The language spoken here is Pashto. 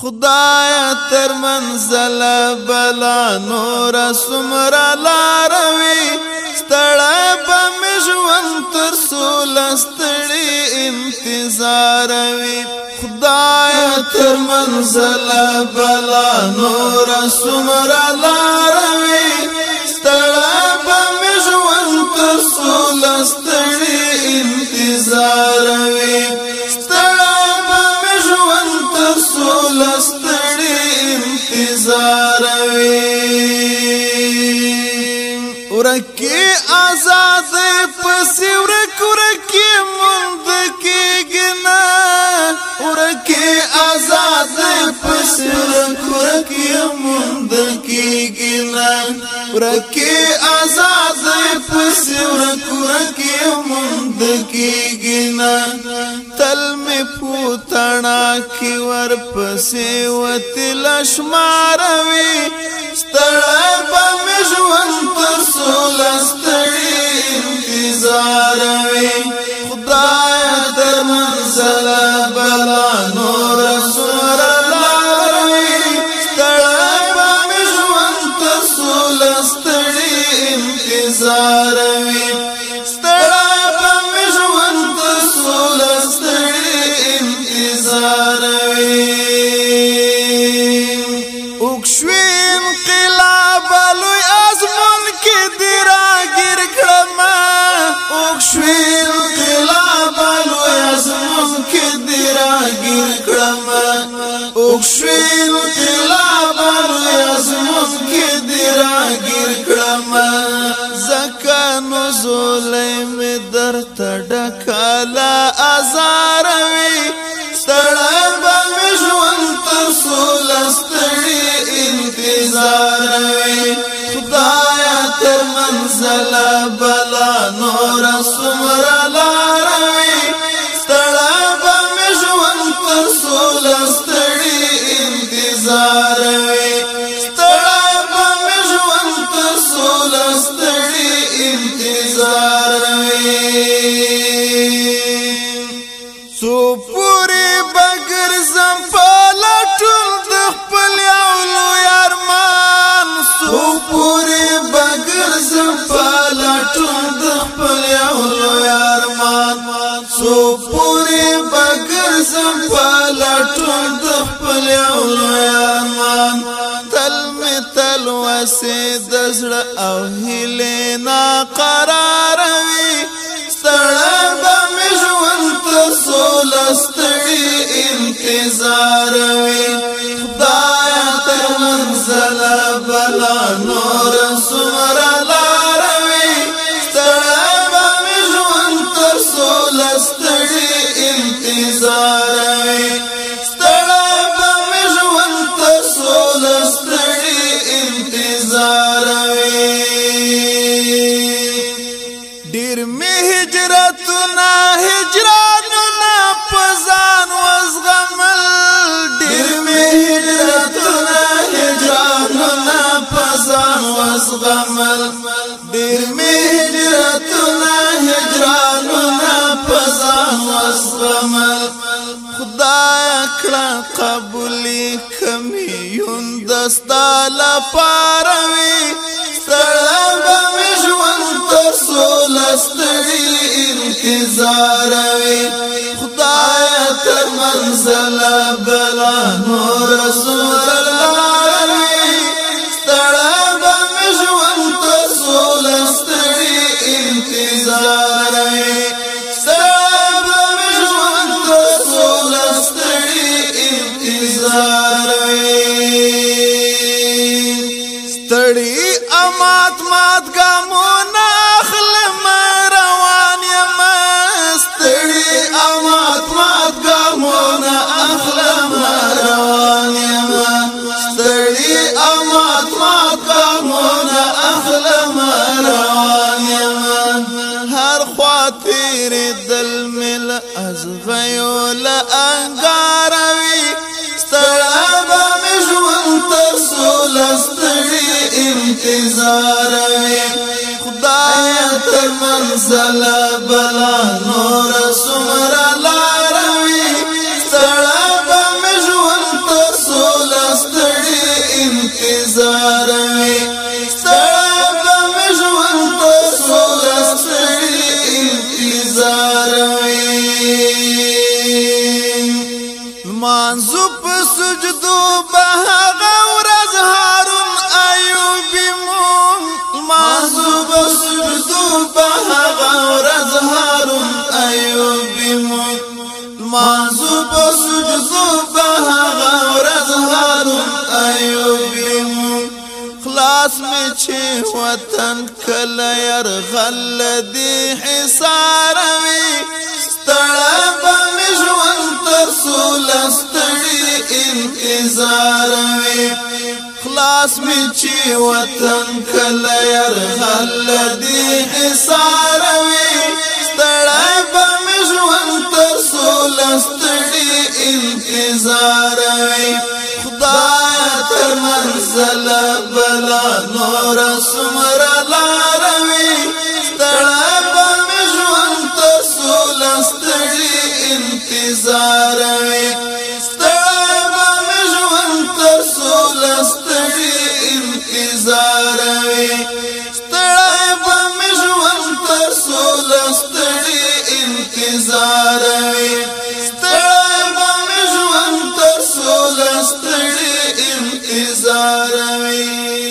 خدایا تر منزل بلا نور سمرا لاروي ستړی به مې ژوند تر سوله ستړي انتظار وي خدایا تر منزل بلا نور سمرا لاروي ستړی به مې ژوند تر سوله ستړي انتظار وي لستړي انتظار وي ورکی آزاد پسې ورکی مند کېږنا ورکی آزاد پسې ورکی مند کېږنا ورکی آزاد پسې ورکی مند کېږنا تل می پوتانا کی ور پسې وتل شماروي ستړی به مې ژوند تر سوله ستړي انتظار وي خدایا تر منزل بلا نور سمرا لاروي ستړی به مې ژوند تر سوله ستړي انتظار وي اوکشویل قلابا یزمون کی دراگیر کرما زکا نزولی می در تڑکالا ازاروی ستڑا با می ژوند تر سوله ستړي انتظاروی خدایا تر منزل بلا نور سمرا لاروی ستړا با می ژوند تر سوله ستړي انتظار وي ستړا به مې ژوند تر سوله ستړي انتظار وي څو پورې به ګرځم په لټون د خپل یو لوی ارمان څو پورې به ګرځم په لټون د خپل یو لوی ارمان څو پورې به ګرځم په لټون د خپل یو لوی ارمان تل می تل وسې د زړه او هیلې ناقرار وي ستړی به مې ژوند تر سوله ستړي انتظار وي خدایا تر منزل بلا نور سمرا لاروي ستړی به مې ژوند تر سوله ستړي انتظار وي ډیر می هجرتونه هجرانونه پزان وزغمل ډیر می هجرتونه هجرانونه پزان وزغمل ډیر می هجرتونه هجرانونه پزان وزغمل خدایا کړه قبولي کمی یون دستا لپاره وي ستړی به مې ژوند تر سوله ستړي انتظار وي خدایا تر منزل بلا نور سمرا لاروي ستړی به مې ژوند تر سوله ستړي انتظار وي ستړی به مې ژوند تر سوله ستړي انتظار وي ستړي امات مات ګامونه اخلم روان یم ستړي امات مات ګامونه اخلم روان یم ستړي امات مات ګامونه اخلم روان یم هر خوا تیرې دل مل از غیول انګاروي ستړی به مې ژوند تر سوله ستړي انتظار وي خدایا تر منزل بلا نور سمرا لاروي ستړی به مې ژوند تر انتظار وي ستړی به مې ژوند تر سوله ستړي انتظار وي لمانځو په سجدو به هغه ورځ هارون ایوبي مونږ لمانځو په سجدو به هغه ورځ هارون ایوبي مونږ لمانځو په سجدو به هغه ورځ هارون ایوبي مونږ خلاص مې چې وطن کله یرغل دې حصار وي ستړی به مې ژوند تر سوله ستړي انتظار وي خلاص مې چې وطن کله یرغل دې حصار وي ستړی به مې ژوند تر سوله ستړي انتظار وي خدای تر منزل بلا نور څومره لار وي ستړی به مې ژوند تر سوله ستړي انتظار وي ستړی به مې ژوند تر سوله ستړي انتظار وي ستړی به مې ژوند تر سوله ستړي انتظار وي ستړی به مې ژوند تر سوله ستړي انتظار وي